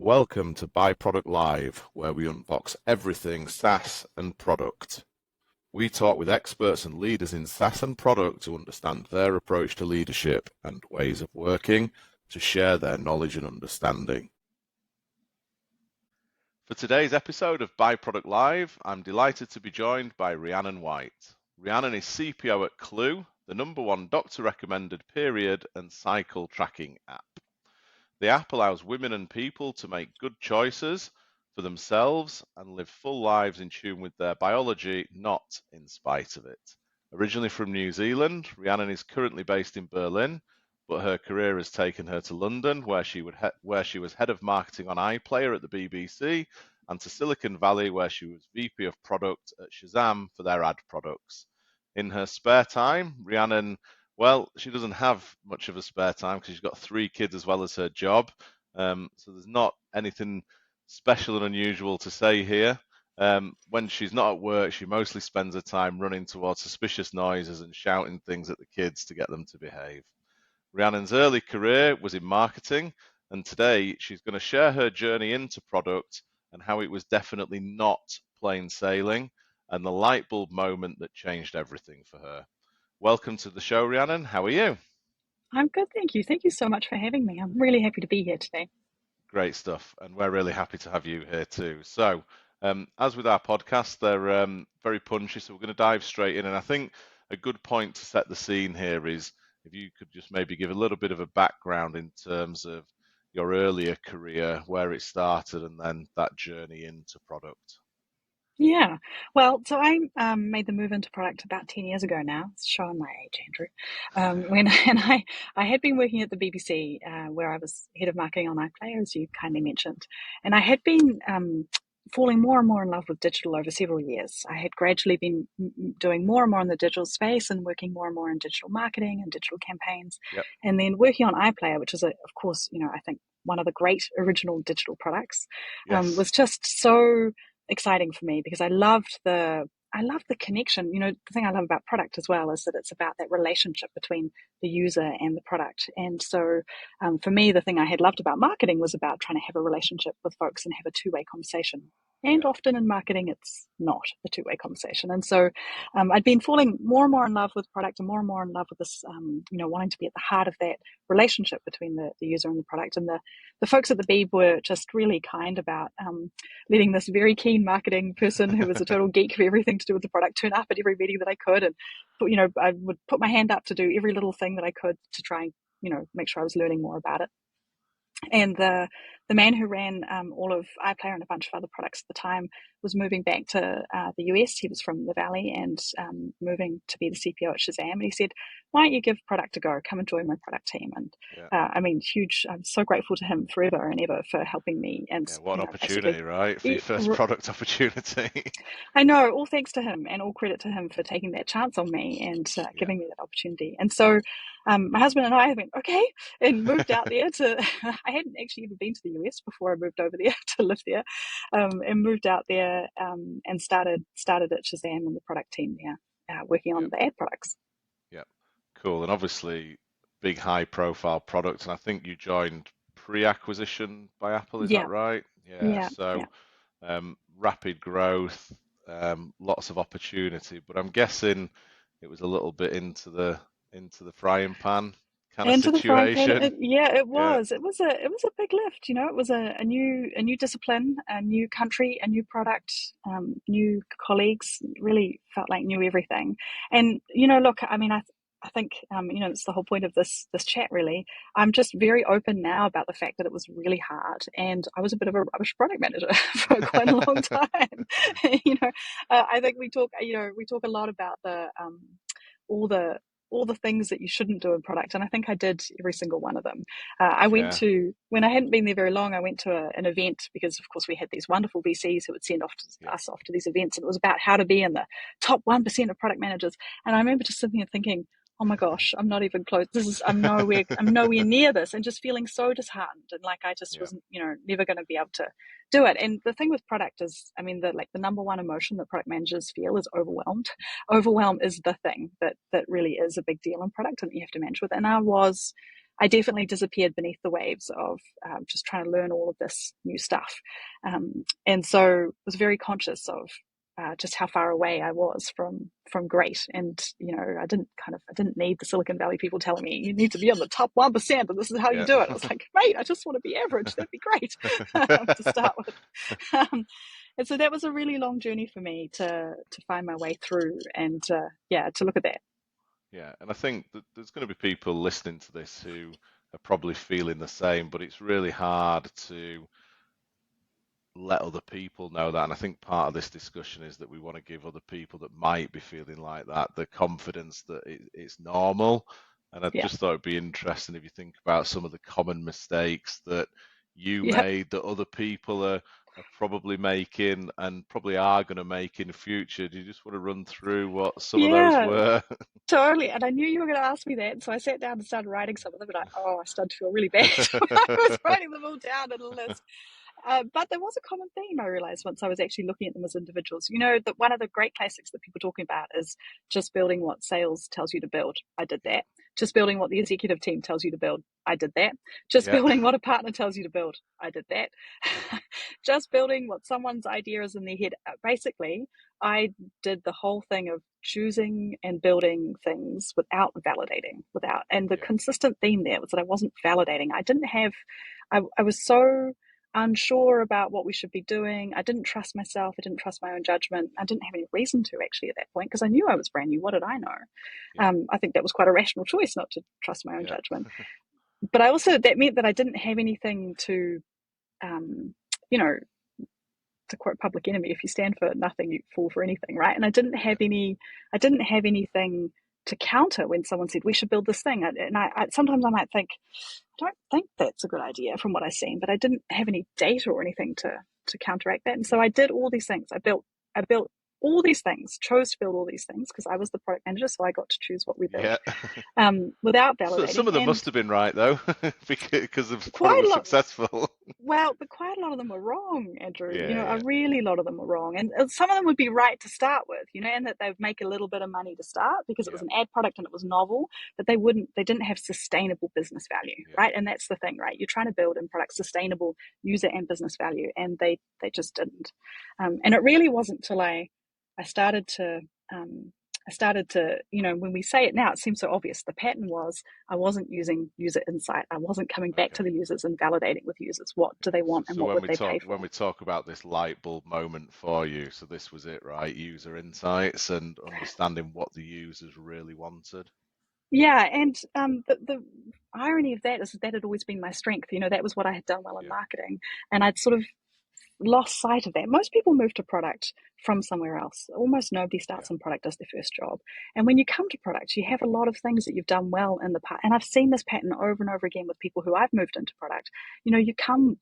Welcome to byProduct Live, where we unbox everything SaaS and product. We talk with experts and leaders in SaaS and product to understand their approach to leadership and ways of working, to share their knowledge and understanding. For today's episode of byProduct Live, I'm delighted to be joined by Rhiannon White. Rhiannon is CPO at Clue, the #1 doctor-recommended period and cycle tracking app. The app allows women and people to make good choices for themselves and live full lives in tune with their biology, not in spite of it. Originally from New Zealand, Rhiannon is currently based in Berlin, but her career has taken her to London, where she was head of marketing on iPlayer at the BBC, and to Silicon Valley, where she was VP of product at Shazam for their ad products. In her spare time, Rhiannon, well, she doesn't have much of a spare time because she's got 3 kids as well as her job. So there's not anything special and unusual to say here. When she's not at work, she mostly spends her time running towards suspicious noises and shouting things at the kids to get them to behave. Rhiannon's early career was in marketing, and today she's going to share her journey into product and how it was definitely not plain sailing and the light bulb moment that changed everything for her. Welcome to the show, Rhiannon. How are you? I'm good, thank you. Thank you so much for having me. I'm really happy to be here today. Great stuff, and we're really happy to have you here too. So, as with our podcast, they're very punchy, so we're going to dive straight in. And I think a good point to set the scene here is if you could just maybe give a little bit of a background in terms of your earlier career, where it started, and then that journey into product. Yeah, well, so I made the move into product about 10 years ago now. It's showing my age, Andrew. When and I had been working at the BBC, where I was head of marketing on iPlayer, as you kindly mentioned, and I had been falling more and more in love with digital over several years. I had gradually been doing more and more in the digital space and working more and more in digital marketing and digital campaigns, Yep. and then working on iPlayer, which is, of course, I think one of the great original digital products, Yes. was just so exciting for me because I love the connection. The thing I love about product as well is that it's about that relationship between the user and the product. And so for me, the thing I had loved about marketing was about trying to have a relationship with folks and have a two-way conversation. And Yeah. often in marketing, it's not a two-way conversation. And so I'd been falling more and more in love with product and more in love with this, wanting to be at the heart of that relationship between the user and the product. And the folks at the Beeb were just really kind about letting this very keen marketing person who was a total geek for everything to do with the product turn up at every meeting that I could. And, I would put my hand up to do every little thing that I could to try and, make sure I was learning more about it. And the man who ran all of iPlayer and a bunch of other products at the time was moving back to the US. He was from the Valley and moving to be the CPO at Shazam. And he said, "Why don't you give product a go? Come and join my product team." And Yeah. huge. I'm so grateful to him forever and ever for helping me. And Yeah. What an basically, opportunity, right? For your first product opportunity. I know, all thanks to him and all credit to him for taking that chance on me and Yeah. giving me that opportunity. And so my husband and I went, okay, and moved out there to, I hadn't actually ever been to the US before I moved over there to live there, and moved out there and started at Shazam and the product team there, working Yeah. on the ad products. Yeah. Cool. And obviously, big high profile product. And I think you joined pre-acquisition by Apple, is that Yeah, right? Yeah. yeah, So yeah. rapid growth, lots of opportunity, but I'm guessing it was a little bit into the frying pan kind of Into the frying pan. situation. Yeah, it Yeah. was. It was a big lift. It was a new discipline, a new country, a new product, new colleagues. Really felt like knew everything. And look, I mean, I think it's the whole point of this chat. Really, I'm just very open now about the fact that it was really hard, and I was a bit of a rubbish product manager for quite a long time. I think we talk a lot about all the all the things that you shouldn't do in product. And I think I did every single one of them. Yeah. When I hadn't been there very long, I went to an event because, of course, we had these wonderful VCs who would send Yeah. us off to these events. And it was about how to be in the top 1% of product managers. And I remember just sitting there thinking, oh my gosh, I'm not even close. I'm nowhere near this, and just feeling so disheartened and like I just Yeah. wasn't, never going to be able to do it. And the thing with product is, I mean, the number one emotion that product managers feel is overwhelmed. Overwhelm is the thing that really is a big deal in product and that you have to manage with. And I definitely disappeared beneath the waves of just trying to learn all of this new stuff. And so was very conscious of just how far away I was from great. And I didn't need the Silicon Valley people telling me you need to be on the top 1% and this is how you Yeah. do it. I was like, great, I just want to be average. That'd be great to start with. And so that was a really long journey for me to find my way through and to look at that. Yeah, and I think that there's going to be people listening to this who are probably feeling the same, but it's really hard to let other people know that. And I think part of this discussion is that we want to give other people that might be feeling like that the confidence that it's normal. And I Yeah. just thought it'd be interesting if you think about some of the common mistakes that you Yeah. made, that other people are probably making and probably are going to make in the future. Do you just want to run through what some of those Yeah. were? Totally. And I knew you were going to ask me that. So I sat down and started writing some of them. And I started to feel really bad when I was writing them all down in a list. But there was a common theme I realized once I was actually looking at them as individuals. That one of the great classics that people are talking about is just building what sales tells you to build. I did Yeah, that. Just building what the executive team tells you to build. I did that. Just yeah, building what a partner tells you to build. I did that. Just building what someone's idea is in their head. Basically, I did the whole thing of choosing and building things without validating, and the yeah, consistent theme there was that I wasn't validating. I was so unsure about what we should be doing. I didn't trust myself. I didn't trust my own judgment. I didn't have any reason to actually at that point because I knew I was brand new. What did I know? yeah, I think that was quite a rational choice not to trust my own yeah, judgment. But I also, that meant that I didn't have anything to, um, you know, to quote Public Enemy, if you stand for nothing, you fall for anything, right? And yeah, I didn't have anything to counter when someone said we should build this thing. And I sometimes I might think, I don't think that's a good idea from what I've seen, but I didn't have any data or anything to counteract that. And so yeah, I did all these things. I built all these things, chose to build all these things because I was the product manager, so I got to choose what we built yeah. without So some validating. of them And must have been right though, because the product quite a was lot, successful. well, but quite a lot of them were wrong, Andrew. Yeah, A yeah, really lot of them were wrong. And some of them would be right to start with, and that they would make a little bit of money to start because it was yeah, an ad product and it was novel, but they didn't have sustainable business value, yeah, right? And that's the thing, right? You're trying to build in product sustainable user and business value, and they just didn't. And it really wasn't till I started to, when we say it now, it seems so obvious. The pattern was I wasn't using user insight. I wasn't coming back to okay. the users and validating with users. What do they So, want and so what when would we they pay talk for? about this light bulb moment for you, so this was it, right? User insights and understanding what the users really wanted. Yeah, and the irony of that is that had always been my strength. That was what I had done well in Yeah, marketing, and I'd sort of lost sight of that. Most people move to product from somewhere else. Almost nobody yeah, starts in product as their first job. And when you come to product, you have a lot of things that you've done well in the past. And I've seen this pattern over and over again with people who I've moved into product. You come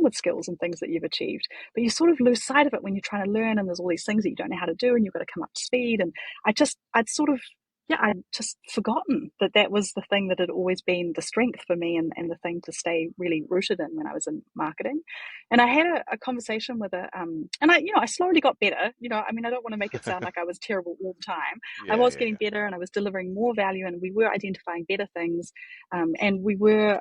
with skills and things that you've achieved, but you sort of lose sight of it when you're trying to learn and there's all these things that you don't know how to do and you've got to come up to speed. And I'd sort of I'd just forgotten that that was the thing that had always been the strength for me and the thing to stay really rooted in when I was in marketing. And I had a conversation with I slowly got better. I don't want to make it sound like I was terrible all the time. I yeah, was yeah, getting yeah, better and I was delivering more value and we were identifying better things. And we were,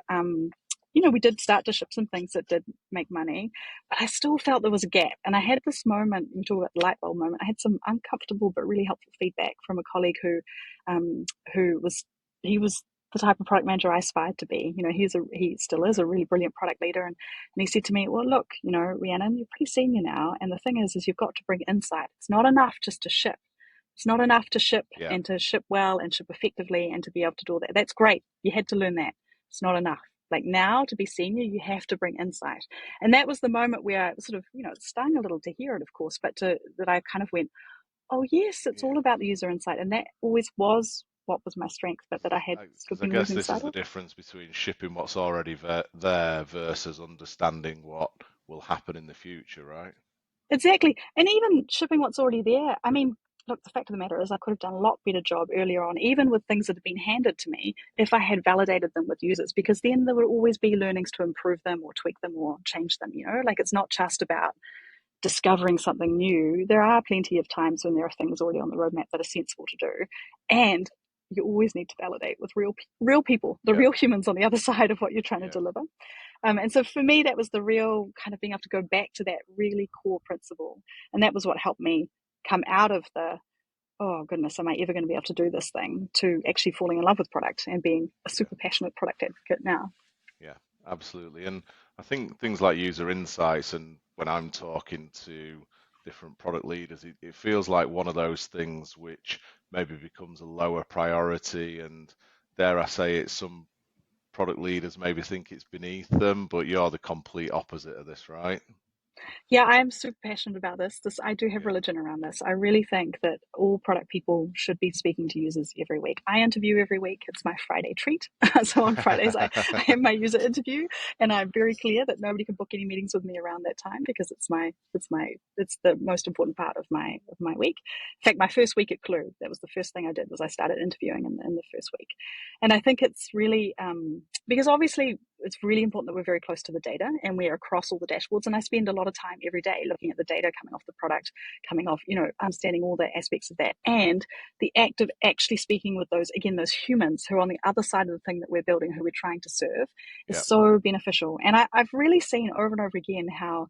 we did start to ship some things that did make money, but I still felt there was a gap. And I had this moment, we talk about the light bulb moment. I had some uncomfortable but really helpful feedback from a colleague who was, he was the type of product manager I aspired to be. He still is okay, a really brilliant product leader. And he said to me, well, look, Rhiannon, you're pretty senior now. And the thing is you've got to bring insight. It's not enough just to ship. It's not enough to ship yeah, and to ship well and ship effectively and to be able to do all that. That's great. You had to learn that. It's not enough. Like now to be senior, you have to bring insight. And that was the moment where I sort of, it stung a little to hear it, of course, but that I kind of went, oh yes, it's yeah. all about the user insight. And that always was what was my strength, but that I had sort of Because I been guess losing this is sight the of. difference between shipping what's already there versus understanding what will happen in the future, right? Exactly. And even shipping what's already there. I mean, look, the fact of the matter is I could have done a lot better job earlier on, even with things that have been handed to me, if I had validated them with users, because then there would always be learnings to improve them or tweak them or change them, Like it's not just about discovering something new. There are plenty of times when there are things already on the roadmap that are sensible to do. And you always need to validate with real people, the Yeah. real humans on the other side of what you're trying to Yeah. deliver. And so for me, that was the real kind of being able to go back to that really core principle. And that was what helped me come out of the, oh goodness, am I ever going to be able to do this thing, to actually falling in love with product and being a Yeah. super passionate product advocate now. Yeah, absolutely. And I think things like user insights, and when I'm talking to different product leaders, it feels like one of those things which maybe becomes a lower priority. And dare I say it, some product leaders maybe think it's beneath them, but you're the complete opposite of this, right? Yeah, I am super passionate about this. I do have Yeah. religion around this. I really think that all product people should be speaking to users every week. I interview every week. It's my Friday treat. So on Fridays, I have my user interview, and I'm very clear that nobody can book any meetings with me around that time because it's the most important part of my week. In fact, my first week at Clue, that was the first thing I did, was I started interviewing in the first week, and I think it's really because obviously it's really important that we're very close to the data and we're across all the dashboards. And I spend a lot of time every day looking at the data coming off the product, coming off, understanding all the aspects of that. And the act of actually speaking with those humans who are on the other side of the thing that we're building, who we're trying to serve, is Yeah. so beneficial. And I've really seen over and over again how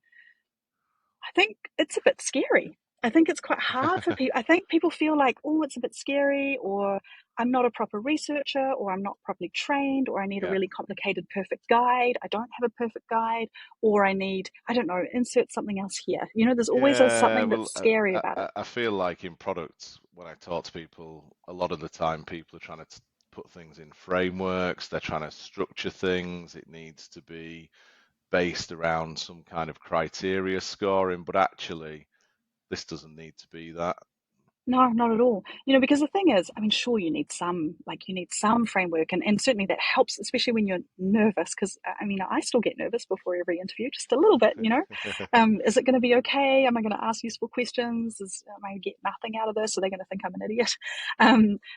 I think it's a bit scary. I think it's quite hard for people. I think people feel like, oh, it's a bit scary, or I'm not a proper researcher, or I'm not properly trained, or I need a Yeah. really complicated, perfect guide. I don't have a perfect guide, or I need, I don't know, insert something else here. There's always Yeah, something well, that's scary about it. I feel like in products, when I talk to people, a lot of the time people are trying to put things in frameworks, they're trying to structure things, it needs to be based around some kind of criteria scoring, but actually, this doesn't need to be that. No, not at all. Because the thing is, I mean, sure, you need some framework, and certainly that helps, especially when you're nervous. Because I mean, I still get nervous before every interview, just a little bit. Is it going to be okay? Am I going to ask useful questions? Am I going to get nothing out of this? Are they going to think I'm an idiot?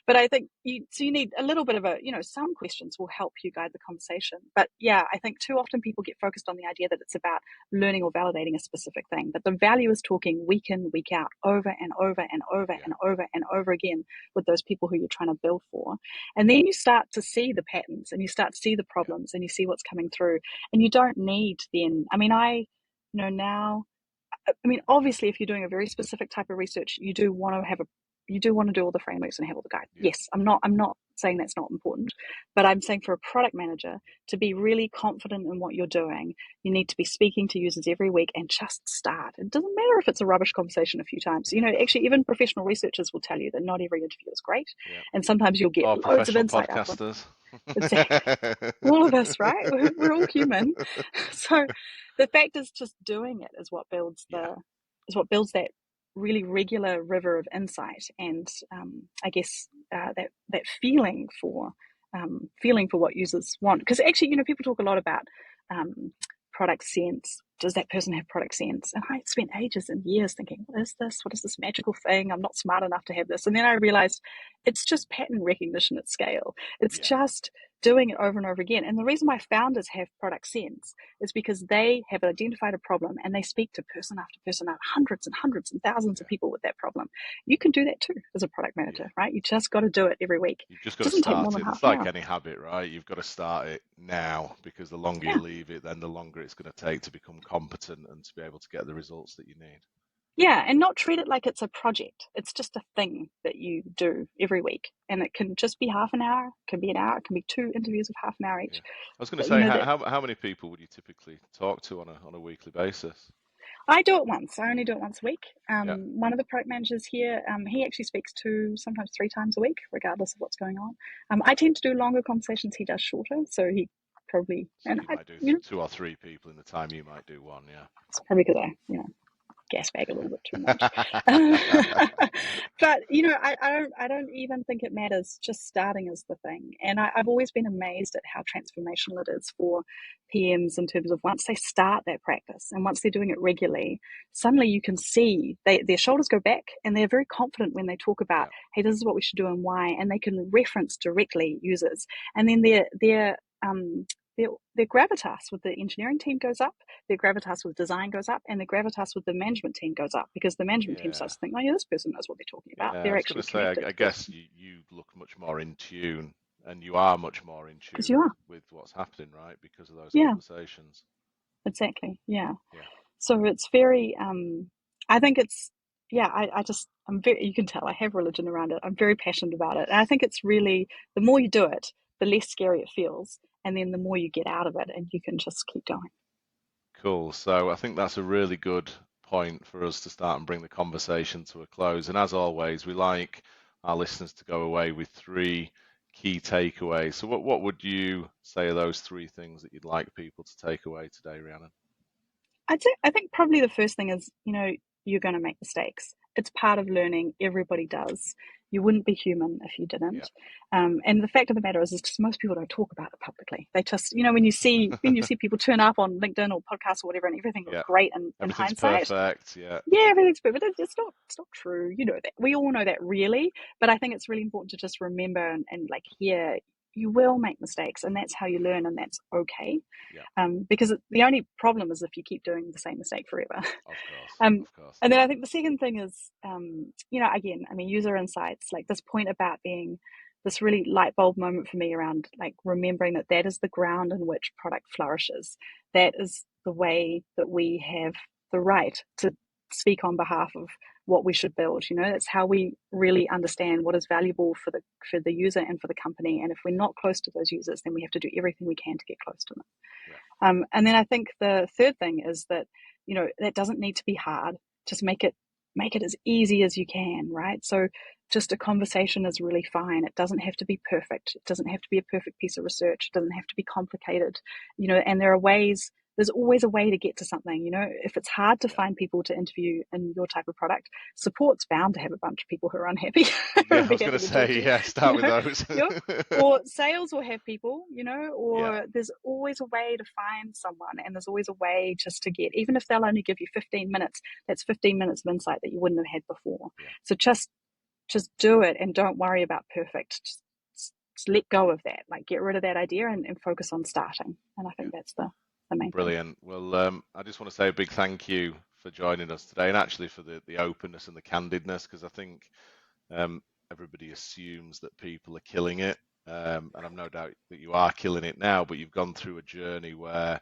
But I think you need a little bit of some questions will help you guide the conversation. But yeah, I think too often people get focused on the idea that it's about learning or validating a specific thing. But the value is talking week in, week out, over and over and over Yeah, and over and over again with those people who you're trying to build for. And then you start to see the patterns and you start to see the yeah, problems and you see what's coming through. And you don't need then, I mean, now, I mean, obviously, if you're doing a very specific type of research, you do want to do all the frameworks and have all the guide. yeah, Yes, I'm not saying that's not important, but I'm saying for a product manager to be really confident in what you're doing, you need to be speaking to users every week and just start. It doesn't matter if it's a rubbish conversation a few times. yeah, Actually, even professional researchers will tell you that not every interview is great, yeah. and sometimes you'll get Or loads of professional insight out of them. podcasters. Exactly, all of us, right? We're all human. So the fact is, just doing it Yeah, is what builds that really regular river of insight, and I guess that feeling for what users want. Because actually, people talk a lot about um, product sense. Does that person have product sense? And I spent ages and years thinking, what is this? What is this magical thing? I'm not smart enough to have this. And then I realized it's just pattern recognition at scale. It's yeah, just doing it over and over again. And the reason why founders have product sense is because they have identified a problem and they speak to person after person, hundreds and thousands of yeah, people with that problem. You can do that too as a product yeah. manager, right? You just got to do it every week. You've just It got to doesn't take more start than it. half It's an like hour. any habit, right? You've got to start it now because the longer you Yeah. leave it, then the longer it's going to take to become competent and to be able to get the results that you need. Yeah, and not treat it like it's a project. It's just a thing that you do every week. And it can just be half an hour, it can be an hour, it can be two interviews of half an hour Yeah. each. I was going to But say, that how many people would you typically talk to on a weekly basis? I do it once. I only do it once a week. Yeah. One of the product managers here, he actually speaks sometimes three times a week, regardless of what's going on. I tend to do longer conversations. He does shorter, so he probably So and you I, might do two or three people in the time you might do one, it's probably because gas bag a little bit too much. yeah. But I don't even think it matters. Just starting is the thing. And I've always been amazed at how transformational it is for PMs in terms of once they start that practice and once they're doing it regularly, suddenly you can see their shoulders go back and they're very confident when they talk about, Yeah. hey, this is what we should do and why, and they can reference directly users. And then their their gravitas with the engineering team goes up, their gravitas with design goes up, and their gravitas with the management team goes up, because the management team Yeah. starts to think, oh yeah, this person knows what they're talking about. Yeah, I They're was going actually to say, connected I to this. guess you look much more in tune, and you are much more in Because you tune are. with what's happening, right? Because of those Yeah, conversations. exactly. Yeah. Yeah. So it's very, I think it's, yeah, I just, I'm very, you can tell I have religion around it. I'm very passionate about it. And I Yes. think it's really, the more you do it, the less scary it feels. And then the more you get out of it, and you can just keep going. Cool. So I think that's a really good point for us to start and bring the conversation to a close. And as always, we like our listeners to go away with three key takeaways. So what would you say are those three things that you'd like people to take away today, Rhiannon? I think probably the first thing is, you're going to make mistakes. It's part of learning. Everybody does. You wouldn't be human if you Yeah. didn't. And the fact of the matter is just most people don't talk about it publicly. They just, when you see people turn up on LinkedIn or podcasts or whatever, and everything looks Yeah. great in Everything's hindsight. perfect. Yeah. Yeah, everything's good, but it's not true. You know that. We all know that, really. But I think it's really important to just remember and like hear, you will make mistakes, and that's how you learn, and that's okay. Yeah. Because the only problem is if you keep doing the same mistake forever. Of course. um, Of course. and then I think the second thing is, again, I mean, user insights, like this point about being this really light bulb moment for me around like remembering that is the ground in which product flourishes. That is the way that we have the right to speak on behalf of what we should build. That's how we really understand what is valuable for the user and for the company. And if we're not close to those users, then we have to do everything we can to get close to them. Yeah. And then I think the third thing is that, that doesn't need to be hard. Just make it as easy as you can, right? So just a conversation is really fine. It doesn't have to be perfect. It doesn't have to be a perfect piece of research. It doesn't have to be complicated, and there's always a way to get to something. If it's hard to Yeah. find people to interview in your type of product, support's bound to have a bunch of people who are unhappy, who Yeah, will I be was going happy to to talk to say, you, yeah, you start with know, those. you know, or sales will have people, Yeah. or there's always a way to find someone, and there's always a way just to get, even if they'll only give you 15 minutes, that's 15 minutes of insight that you wouldn't have had before. Yeah. So just do it, and don't worry about perfect. Just let go of that, like get rid of that idea, and focus on starting. And I Yeah. think that's the main thing. Brilliant. Well, I just want to say a big thank you for joining us today, and actually for the openness and the candidness, because I think um, everybody assumes that people are killing it, and I've no doubt that you are killing it now, but you've gone through a journey where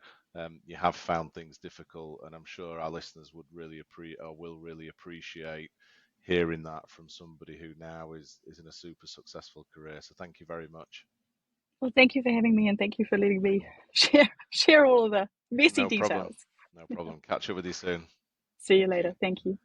you have found things difficult, and I'm sure our listeners would really will really appreciate hearing that from somebody who now is in a super successful career. So thank you very much. Well, thank you for having me, and thank you for letting me share all of the messy No problem. details. No problem. Catch up with you soon. See you Thank you. later. Thank you.